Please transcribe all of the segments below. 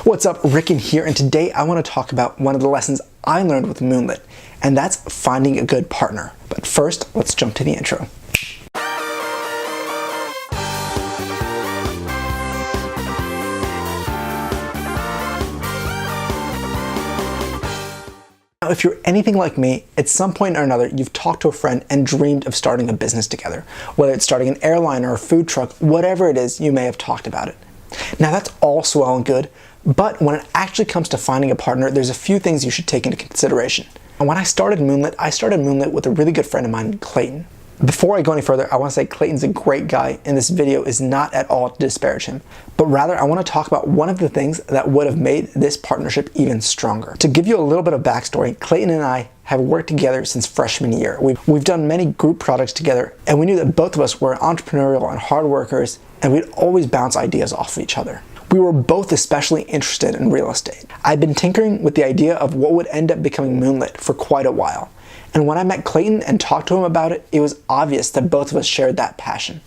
What's up, Rickon here, and today I want to talk about one of the lessons I learned with Moonlit, and that's finding a good partner. But first, let's jump to the intro. Now, if you're anything like me, at some point or another, you've talked to a friend and dreamed of starting a business together. Whether it's starting an airline or a food truck, whatever it is, you may have talked about it. Now that's all well and good, but when it actually comes to finding a partner, there's a few things you should take into consideration. And when I started Moonlit with a really good friend of mine, Clayton. Before I go any further, I want to say Clayton's a great guy, and this video is not at all to disparage him, but rather I want to talk about one of the things that would have made this partnership even stronger. To give you a little bit of backstory, Clayton and I have worked together since freshman year. We've done many group projects together, and we knew that both of us were entrepreneurial and hard workers, and we'd always bounce ideas off of each other. We were both especially interested in real estate. I'd been tinkering with the idea of what would end up becoming Moonlit for quite a while. And when I met Clayton and talked to him about it, it was obvious that both of us shared that passion.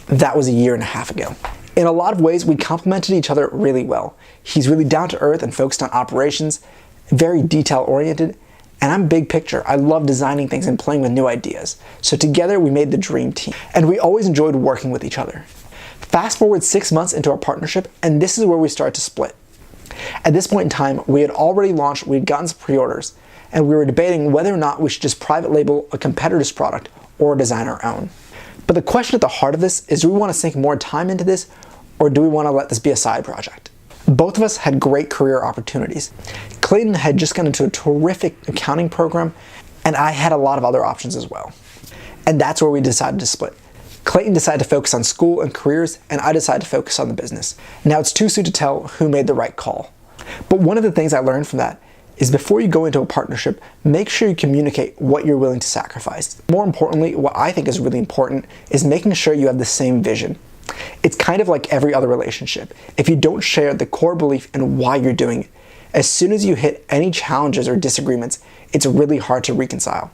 That was a year and a half ago. In a lot of ways, we complemented each other really well. He's really down to earth and focused on operations, very detail oriented, and I'm big picture. I love designing things and playing with new ideas. So together we made the dream team, and we always enjoyed working with each other. Fast forward 6 months into our partnership, and this is where we start to split. At this point in time, we had already launched, we had gotten some pre-orders, and we were debating whether or not we should just private label a competitor's product or design our own. But the question at the heart of this is, do we want to sink more time into this, or do we want to let this be a side project? Both of us had great career opportunities. Clayton had just gone into a terrific accounting program, and I had a lot of other options as well. And that's where we decided to split. Clayton decided to focus on school and careers, and I decided to focus on the business. Now it's too soon to tell who made the right call. But one of the things I learned from that is before you go into a partnership, make sure you communicate what you're willing to sacrifice. More importantly, what I think is really important is making sure you have the same vision. It's kind of like every other relationship. If you don't share the core belief in why you're doing it, as soon as you hit any challenges or disagreements, it's really hard to reconcile.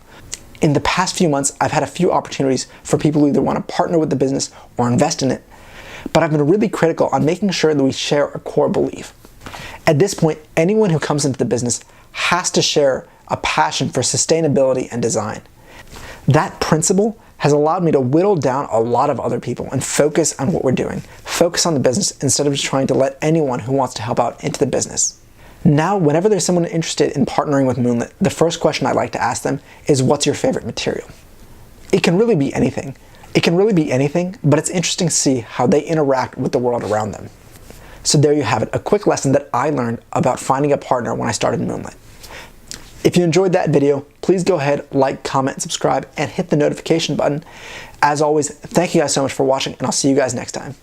In the past few months, I've had a few opportunities for people who either want to partner with the business or invest in it, but I've been really critical on making sure that we share a core belief. At this point, anyone who comes into the business has to share a passion for sustainability and design. That principle has allowed me to whittle down a lot of other people and focus on what we're doing. Focus on the business instead of just trying to let anyone who wants to help out into the business. Now, whenever there's someone interested in partnering with Moonlit, the first question I like to ask them is, what's your favorite material? It can really be anything. But it's interesting to see how they interact with the world around them. So there you have it, a quick lesson that I learned about finding a partner when I started Moonlit. If you enjoyed that video, please go ahead, like, comment, subscribe, and hit the notification button. As always, thank you guys so much for watching, and I'll see you guys next time.